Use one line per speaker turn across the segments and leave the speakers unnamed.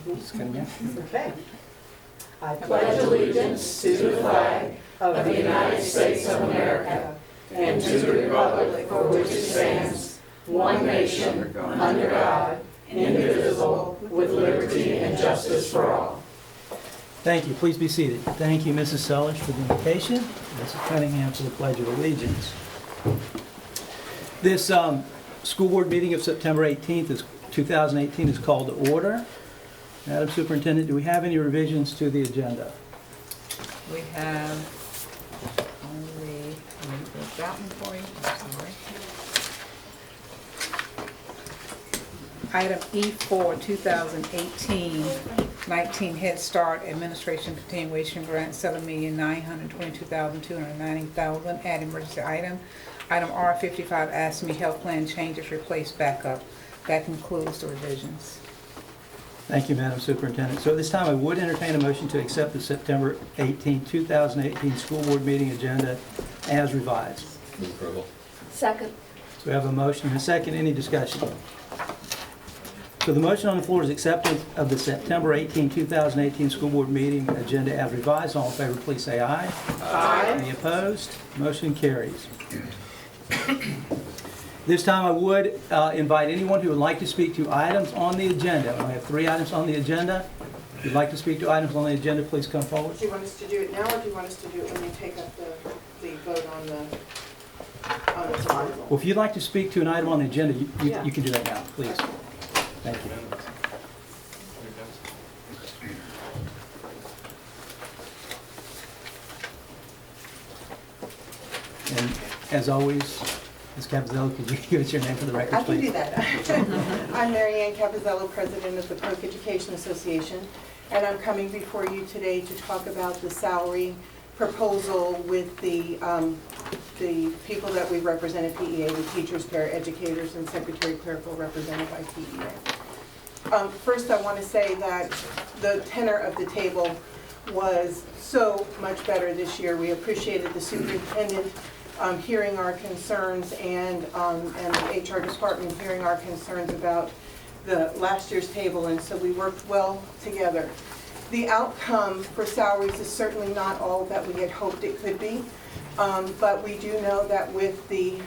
Ms. Cunningham.
Okay. I
pledge allegiance to the flag of the United States of America and to the republic for which it stands, one nation, under God, indivisible, with liberty and justice for all.
Thank you. Please be seated. Thank you, Mrs. Sellers, for the invitation. Mrs. Cunningham for the Pledge of Allegiance. This school board meeting of September 18th, 2018 is called to order. Madam Superintendent, do we have any revisions to the agenda?
We have only, let me break that one for you, I'm sorry. Item E4, 2018-19 Head Start Administration Continuation Grant, $7,922,290, add emergency item. Item R55, AFSCME Health Plan Changes, replace backup. That concludes the revisions.
Thank you, Madam Superintendent. So at this time, I would entertain a motion to accept the September 18, 2018 school board meeting agenda as revised.
Move approval.
Second.
So we have a motion and a second. Any discussion? So the motion on the floor is acceptance of the September 18, 2018 school board meeting agenda as revised. All in favor, please say aye.
Aye.
Any opposed? Motion carries. This time I would invite anyone who would like to speak to items on the agenda. We have 3 items on the agenda. If you'd like to speak to items on the agenda, please come forward.
Do you want us to do it now, or do you want us to do it when you take up the vote on the proposal?
Well, if you'd like to speak to an item on the agenda,
Yeah.
you can do that now, please. Thank you. And as always, Ms. Capizzello, could you give us your name for the record,
I can
please?
do that. I'm Mary Ann Capizzello, President of the Polk Education Association, and I'm coming before you today to talk about the salary proposal with the people that we represent at PEA, the teachers, paraeducators, and secretary clerical represented by PEA. First, I want to say that the tenor of the table was so much better this year. We appreciated the superintendent hearing our concerns and the HR department hearing our concerns about the last year's table, and so we worked well together. The outcome for salaries is certainly not all that we had hoped it could be, but we do know that with the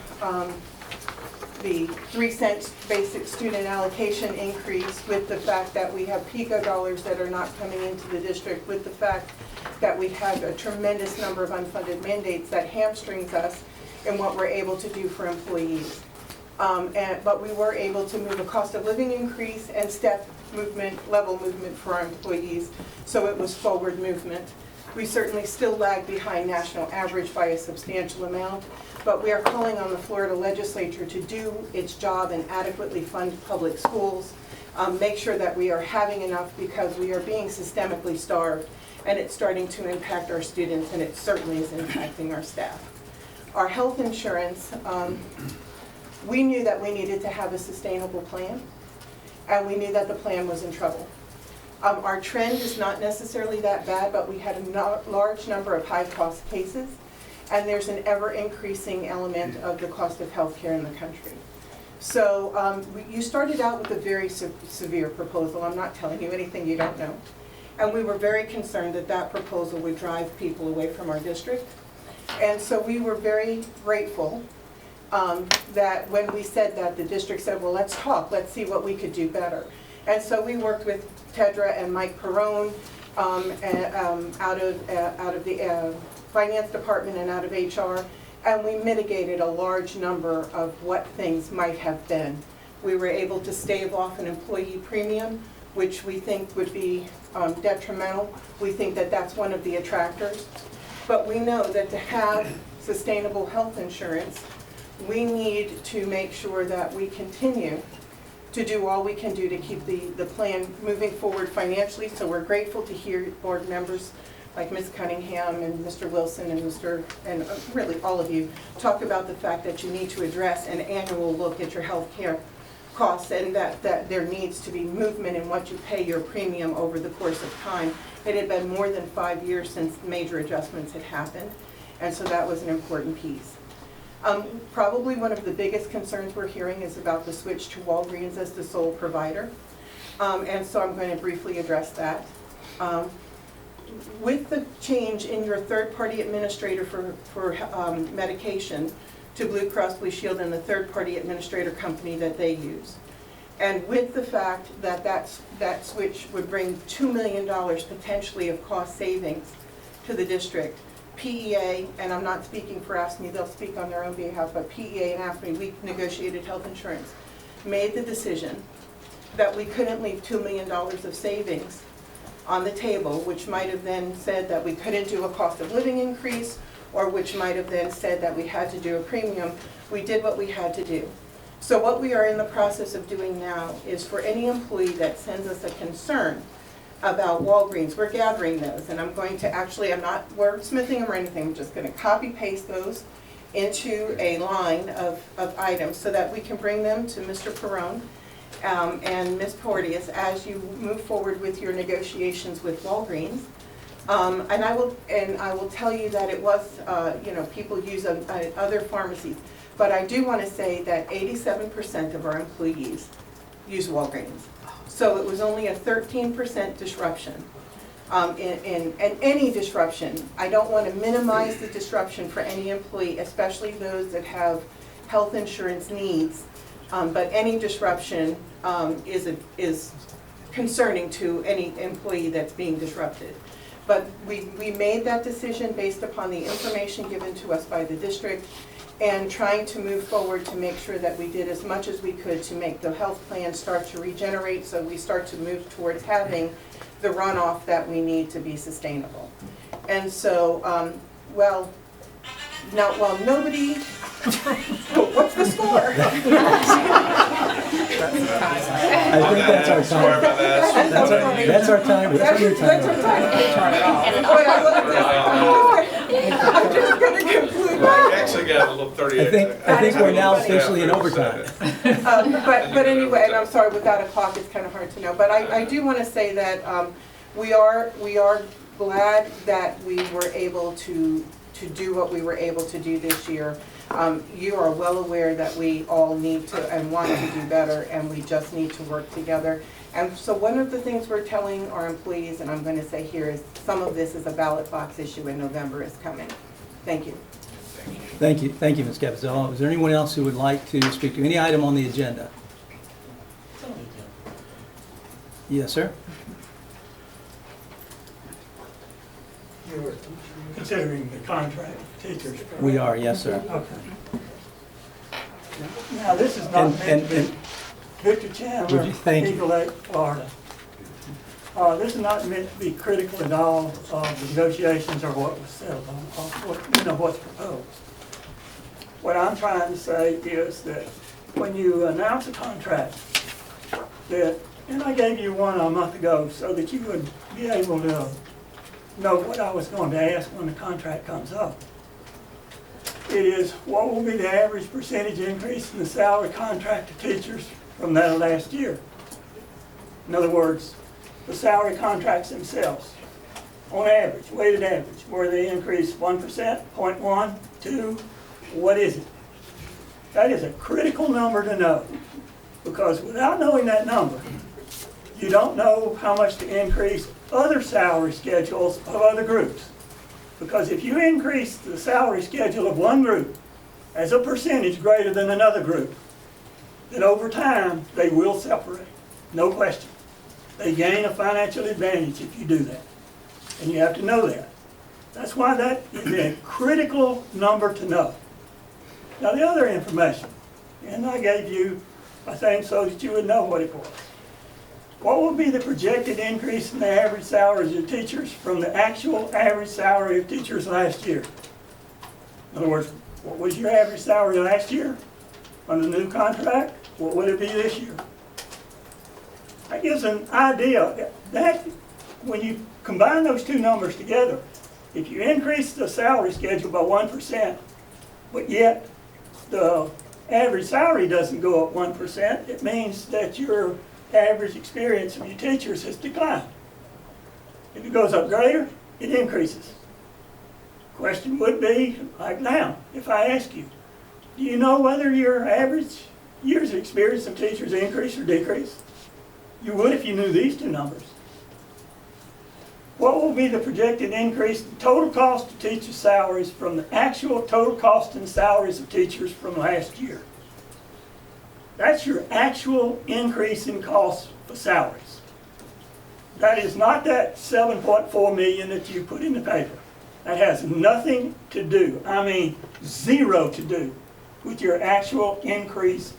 3-cent basic student allocation increase, with the fact that we have PICO dollars that are not coming into the district, with the fact that we have a tremendous number of unfunded mandates that hamstrings us in what we're able to do for employees. But we were able to move a cost of living increase and step movement, level movement for our employees, so it was forward movement. We certainly still lag behind national average by a substantial amount, but we are calling on the Florida legislature to do its job and adequately fund public schools, make sure that we are having enough, because we are being systemically starved, and it's starting to impact our students, and it certainly is impacting our staff. Our health insurance, we knew that we needed to have a sustainable plan, and we knew that the plan was in trouble. Our trend is not necessarily that bad, but we had a large number of high-cost cases, and there's an ever-increasing element of the cost of health care in the country. So you started out with a very severe proposal. I'm not telling you anything you don't know. And we were very concerned that that proposal would drive people away from our district. And so we were very grateful that when we said that, the district said, well, let's talk, let's see what we could do better. And so we worked with Tedra and Mike Perrone out of the finance department and out of HR, and we mitigated a large number of what things might have been. We were able to stave off an employee premium, which we think would be detrimental. We think that that's one of the attractors. But we know that to have sustainable health insurance, we need to make sure that we continue to do all we can do to keep the plan moving forward financially. So we're grateful to hear board members like Ms. Cunningham and Mr. Wilson and really all of you talk about the fact that you need to address an annual look at your health care costs, and that there needs to be movement in what you pay your premium over the course of time. It had been more than 5 years since major adjustments had happened, and so that was an important piece. Probably one of the biggest concerns we're hearing is about the switch to Walgreens as the sole provider. And so I'm going to briefly address that. With the change in your third-party administrator for medication to Blue Cross Blue Shield and the third-party administrator company that they use, and with the fact that that switch would bring $2 million potentially of cost savings to the district, PEA, and I'm not speaking for AFSCME, they'll speak on their own behalf, but PEA and AFSCME, we negotiated health insurance, made the decision that we couldn't leave $2 million of savings on the table, which might have then said that we couldn't do a cost of living increase, or which might have then said that we had to do a premium. We did what we had to do. So what we are in the process of doing now is for any employee that sends us a concern about Walgreens, we're gathering those, and I'm going to actually, I'm not wordsmithing them or anything, I'm just going to copy paste those into a line of items so that we can bring them to Mr. Perrone and Ms. Porteous as you move forward with your negotiations with Walgreens. And I will tell you that it was, people use other pharmacies, but I do want to say that 87% of our employees use Walgreens. So it was only a 13% disruption. In any disruption, I don't want to minimize the disruption for any employee, especially those that have health insurance needs. But any disruption is concerning to any employee that's being disrupted. But we made that decision based upon the information given to us by the district and trying to move forward to make sure that we did as much as we could to make the health plan start to regenerate so we start to move towards having the runoff that we need to be sustainable. And so, while nobody, what's the score?
I think that's our time. That's our time. That's your time.
I'm just going to conclude my...
Actually got a little 38.
I think we're now officially in overtime.
But anyway, and I'm sorry, without a clock, it's kind of hard to know. But I do want to say that we are glad that we were able to do what we were able to do this year. You are well aware that we all need to and want to do better, and we just need to work together. And so one of the things we're telling our employees, and I'm going to say here, is some of this is a ballot box issue in November is coming. Thank you.
Thank you, Ms. Capizella. Is there anyone else who would like to speak to any item on the agenda? Yes, sir.
You're considering the contract teachers.
We are, yes, sir.
Okay. Now, this is not meant to be, Victor Chandler, Eagle 8, Florida. This is not meant to be critical at all of the negotiations or what was settled on, what's proposed. What I'm trying to say is that when you announce a contract, and I gave you one a month ago so that you would be able to know what I was going to ask when the contract comes up. It is, what will be the average percentage increase in the salary contract to teachers from that of last year? In other words, the salary contracts themselves, on average, weighted average, where they increase 1%, 0.1, 2, what is it? That is a critical number to know, because without knowing that number, you don't know how much to increase other salary schedules of other groups. Because if you increase the salary schedule of one group as a percentage greater than another group, then over time they will separate, no question. They gain a financial advantage if you do that, and you have to know that. That's why that is a critical number to know. Now the other information, and I gave you a thing so that you would know what it was. What will be the projected increase in the average salaries of teachers from the actual average salary of teachers last year? In other words, what was your average salary last year on the new contract? What would it be this year? That gives an idea that when you combine those two numbers together, if you increase the salary schedule by 1%, but yet the average salary doesn't go up 1%, it means that your average experience of your teachers has declined. If it goes up greater, it increases. Question would be, like now, if I ask you, do you know whether your average years of experience of teachers increase or decrease? You would if you knew these two numbers. What will be the projected increase in total cost of teacher salaries from the actual total cost and salaries of teachers from last year? That's your actual increase in costs for salaries. That is not that 7.4 million that you put in the paper. That has nothing to do, I mean zero to do, with your actual increase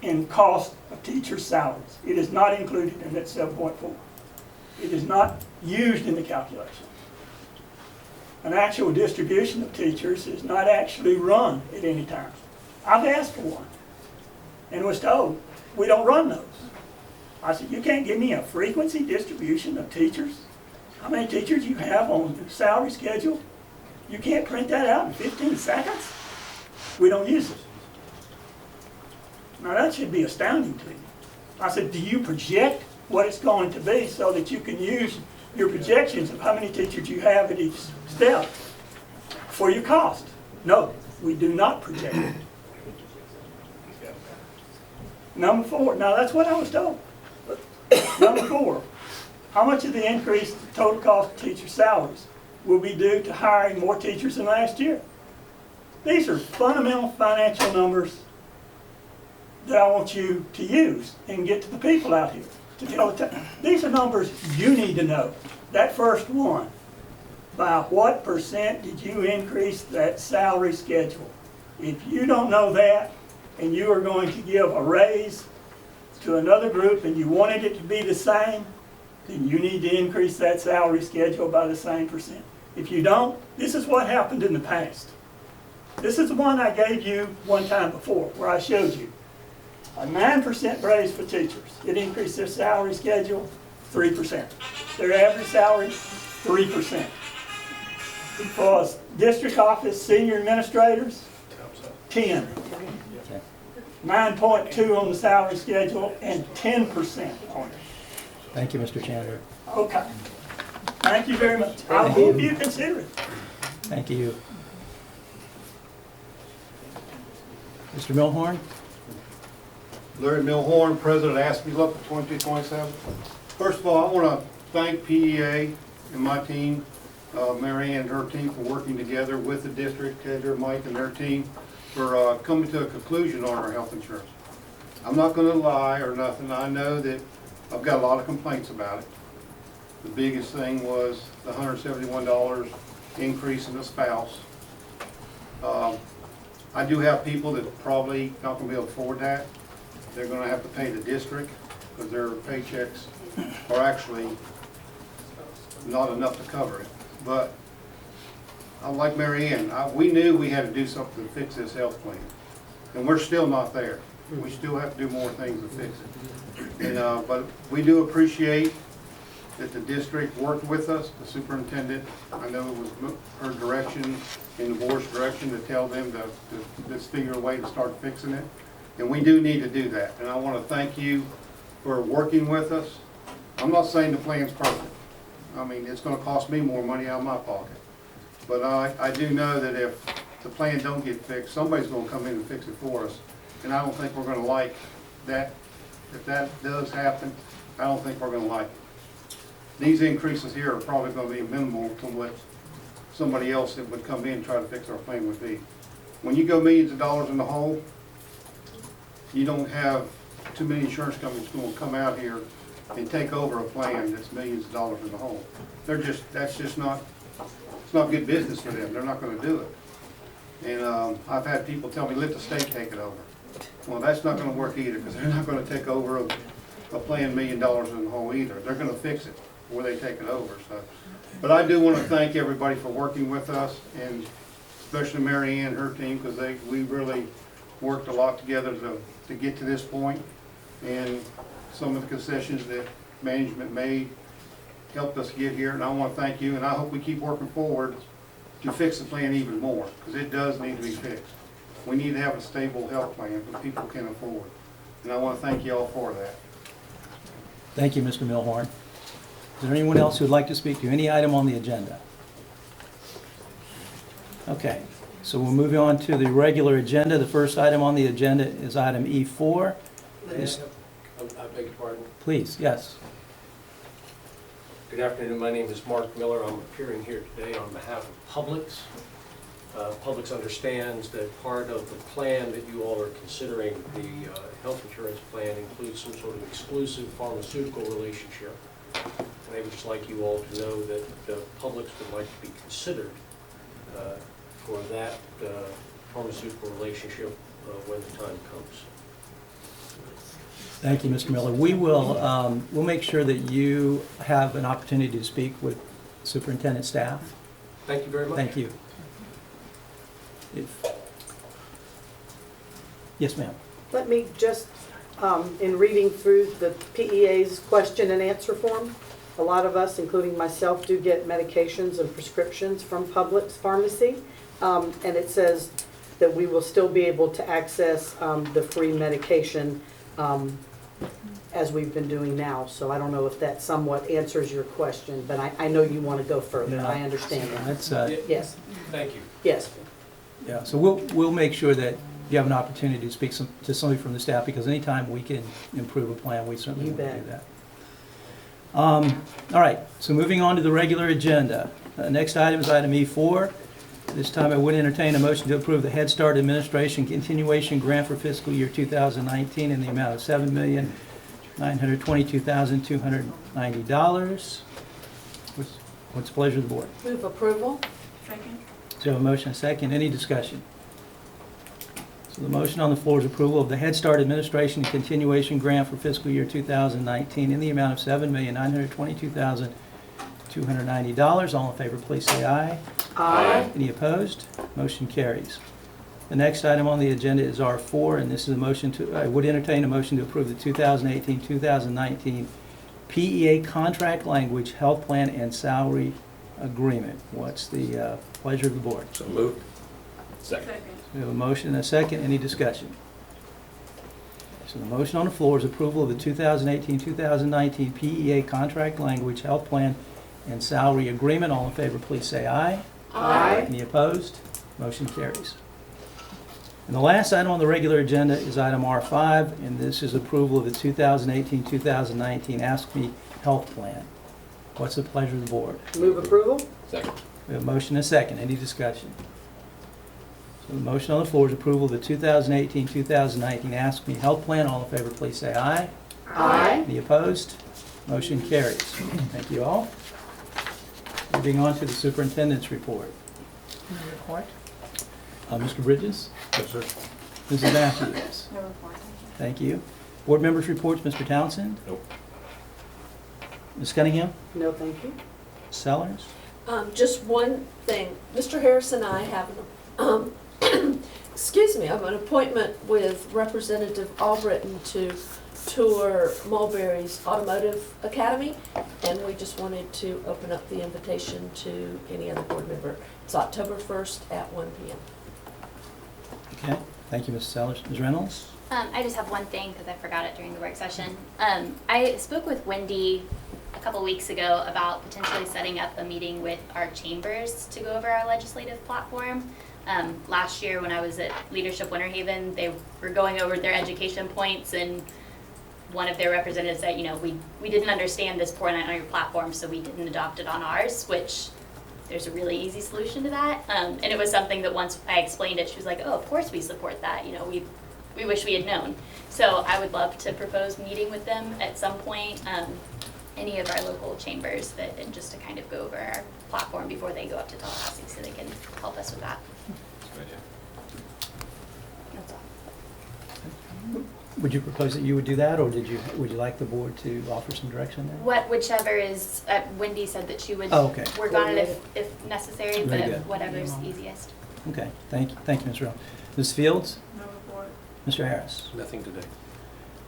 in cost of teacher salaries. It is not included in that 7.4. It is not used in the calculation. An actual distribution of teachers is not actually run at any time. I've asked for one and was told, we don't run those. I said, you can't give me a frequency distribution of teachers? How many teachers you have on the salary schedule? You can't print that out in 15 seconds? We don't use it. Now that should be astounding to you. I said, do you project what it's going to be so that you can use your projections of how many teachers you have at each step for your cost? No, we do not project it. Number 4, now that's what I was told. Number 4, how much of the increase in total cost of teacher salaries will be due to hiring more teachers than last year? These are fundamental financial numbers that I want you to use and get to the people out here to tell the time. These are numbers you need to know. That first one, by what percent did you increase that salary schedule? If you don't know that, and you are going to give a raise to another group and you wanted it to be the same, then you need to increase that salary schedule by the same percent. If you don't, this is what happened in the past. This is the one I gave you one time before, where I showed you. A 9% raise for teachers. It increased their salary schedule 3%. Their average salary, 3%. For district office senior administrators, 10. 9.2 on the salary schedule and 10% on it.
Thank you, Mr. Chandler.
Okay. Thank you very much. I hope you consider it.
Thank you. Mr. Milhorn?
Larry Milhorn, President of AFSCME Local 2227. First of all, I want to thank PEA and my team, Mary Ann and her team, for working together with the district, Heather, Mike, and their team for coming to a conclusion on our health insurance. I'm not going to lie or nothing. I know that I've got a lot of complaints about it. The biggest thing was the $171 increase in the spouse. I do have people that probably not going to be able to afford that. They're going to have to pay the district because their paychecks are actually not enough to cover it. But like Mary Ann, we knew we had to do something to fix this health plan, and we're still not there. We still have to do more things to fix it. And, but we do appreciate that the district worked with us, the superintendent. I know it was her direction and the board's direction to tell them to let's figure a way to start fixing it. And we do need to do that. And I want to thank you for working with us. I'm not saying the plan's perfect. I mean, it's going to cost me more money out of my pocket. But I do know that if the plan don't get fixed, somebody's going to come in and fix it for us. And I don't think we're going to like that. If that does happen, I don't think we're going to like it. These increases here are probably going to be minimal to what somebody else that would come in and try to fix our plan would be. When you go millions of dollars in the hole, you don't have too many insurance companies going to come out here and take over a plan that's millions of dollars in the hole. That's just not, it's not good business for them. They're not going to do it. And I've had people tell me, let the state take it over. Well, that's not going to work either, because they're not going to take over a plan $1 million in the hole either. They're going to fix it before they take it over. So, but I do want to thank everybody for working with us, and especially Mary Ann and her team, because we really worked a lot together to get to this point. And some of the concessions that management made helped us get here, and I want to thank you, and I hope we keep working forward to fix the plan even more, because it does need to be fixed. We need to have a stable health plan that people can afford, and I want to thank you all for that.
Thank you, Mr. Milhorn. Is there anyone else who would like to speak to any item on the agenda? Okay, so we'll move on to the regular agenda. The first item on the agenda is item E4.
I beg your pardon.
Please, yes.
Good afternoon, my name is Mark Miller. I'm appearing here today on behalf of Publix. Publix understands that part of the plan that you all are considering, the health insurance plan, includes some sort of exclusive pharmaceutical relationship. And they would just like you all to know that Publix would like to be considered for that pharmaceutical relationship when the time comes.
Thank you, Mr. Miller. We will, we'll make sure that you have an opportunity to speak with superintendent staff.
Thank you very much.
Thank you. Yes, ma'am.
Let me just, in reading through the PEA's question and answer form, a lot of us, including myself, do get medications and prescriptions from Publix Pharmacy. And it says that we will still be able to access the free medication as we've been doing now. So I don't know if that somewhat answers your question, but I know you want to go further.
Yeah.
I understand that.
That's,
Yes,
Thank you.
yes.
yeah, so we'll make sure that you have an opportunity to speak to somebody from the staff, because anytime we can improve a plan, we certainly
You
want to
bet.
do that. All right, so moving on to the regular agenda. Next item is item E4. This time I would entertain a motion to approve the Head Start Administration Continuation Grant for fiscal year 2019 in the amount of $7,922,290. What's the pleasure of the board?
Move approval.
So a motion and a second. Any discussion? So the motion on the floor is approval of the Head Start Administration Continuation Grant for fiscal year 2019 in the amount of $7,922,290. All in favor, please say aye.
Aye.
Any opposed? Motion carries. The next item on the agenda is R4, and this is a motion to, I would entertain a motion to approve the 2018-2019 PEA contract language, health plan, and salary agreement. What's the pleasure of the board?
So moved. Second.
We have a motion and a second. Any discussion? So the motion on the floor is approval of the 2018-2019 PEA contract language, health plan, and salary agreement. All in favor, please say aye.
Aye.
Any opposed? Motion carries. And the last item on the regular agenda is item R5, and this is approval of the 2018-2019 AFSCME health plan. What's the pleasure of the board?
Move approval.
Second.
We have a motion and a second. Any discussion? So the motion on the floor is approval of the 2018-2019 AFSCME health plan. All in favor, please say aye.
Aye.
Any opposed? Motion carries. Thank you all. Moving on to the superintendent's report.
No report.
Mr. Bridges?
Yes, sir.
Mrs. Matthews?
No report.
Thank you. Board members' reports, Mr. Townsend?
Nope.
Ms. Cunningham?
No, thank you.
Sellers?
Just one thing. Mr. Harris and I have excuse me, I have an appointment with Representative Albritton to tour Mulberry's Automotive Academy, and we just wanted to open up the invitation to any other board member. It's October 1st at 1 p.m.
Okay. Thank you, Mrs. Sellers. Ms. Reynolds?
I just have one thing because I forgot it during the work session. I spoke with Wendy a couple weeks ago about potentially setting up a meeting with our chambers to go over our legislative platform. Last year when I was at Leadership Winter Haven, they were going over their education points, and one of their representatives said, you know, we didn't understand this point on your platform, so we didn't adopt it on ours, which there's a really easy solution to that. And it was something that once I explained it, she was like, oh, of course we support that. You know, we wish we had known. So I would love to propose meeting with them at some point, any of our local chambers, and just to kind of go over our platform before they go up to Tallahassee so they can help us with that. That's all.
Would you propose that you would do that, or would you like the board to offer some direction there?
Whichever is, Wendy said that she would
Oh, okay.
work on it if necessary,
Very
but
good.
whatever's easiest.
Okay. Thank you, Ms. Reynolds. Ms. Fields?
No report.
Mr. Harris?
Nothing today.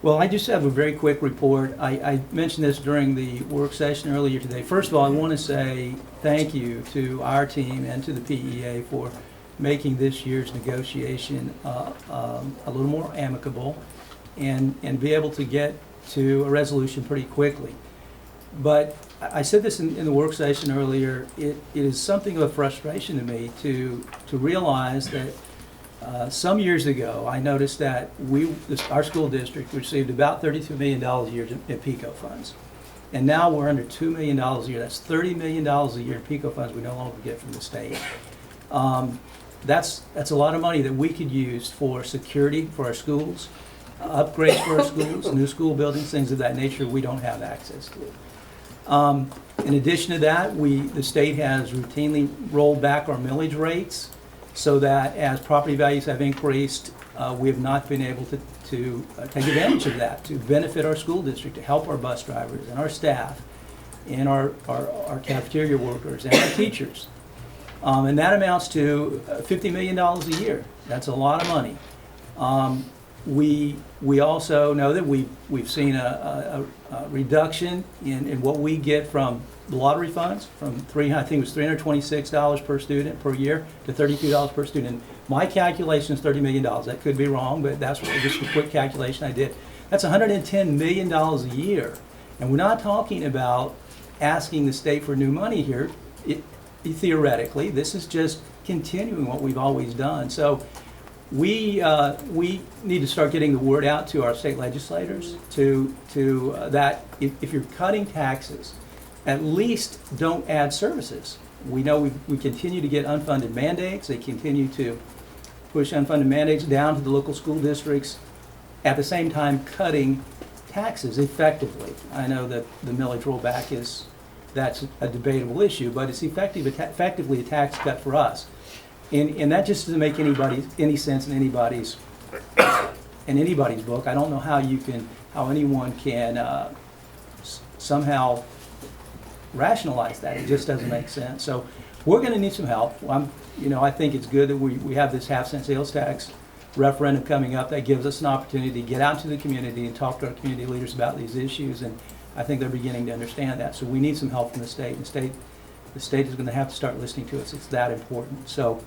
Well, I just have a very quick report. I mentioned this during the work session earlier today. First of all, I want to say thank you to our team and to the PEA for making this year's negotiation a little more amicable and be able to get to a resolution pretty quickly. But I said this in the work session earlier, it is something of a frustration to me to realize that Some years ago, I noticed that our school district received about $32 million a year in PICO funds. And now we're under $2 million a year. That's $30 million a year in PICO funds we no longer get from the state. That's a lot of money that we could use for security for our schools, upgrades for our schools, new school buildings, things of that nature we don't have access to. In addition to that, the state has routinely rolled back our millage rates so that as property values have increased, we have not been able to take advantage of that, to benefit our school district, to help our bus drivers and our staff and our cafeteria workers and our teachers. And that amounts to $50 million a year. That's a lot of money. We also know that we've seen a reduction in what we get from the lottery funds, from I think it was $326 per student per year to $32 per student. My calculation is $30 million. That could be wrong, but that's just a quick calculation I did. That's $110 million a year. And we're not talking about asking the state for new money here. Theoretically, this is just continuing what we've always done. So we need to start getting the word out to our state legislators that if you're cutting taxes, at least don't add services. We know we continue to get unfunded mandates. They continue to push unfunded mandates down to the local school districts, at the same time cutting taxes effectively. I know that the millage rollback that's a debatable issue, but it's effectively a tax cut for us. And that just doesn't make any sense in anybody's book. I don't know how anyone can somehow rationalize that. It just doesn't make sense. So we're going to need some help. I think it's good that we have this half-cent sales tax referendum coming up that gives us an opportunity to get out to the community and talk to our community leaders about these issues. And I think they're beginning to understand that. So we need some help from the state. The state is going to have to start listening to us. It's that important. So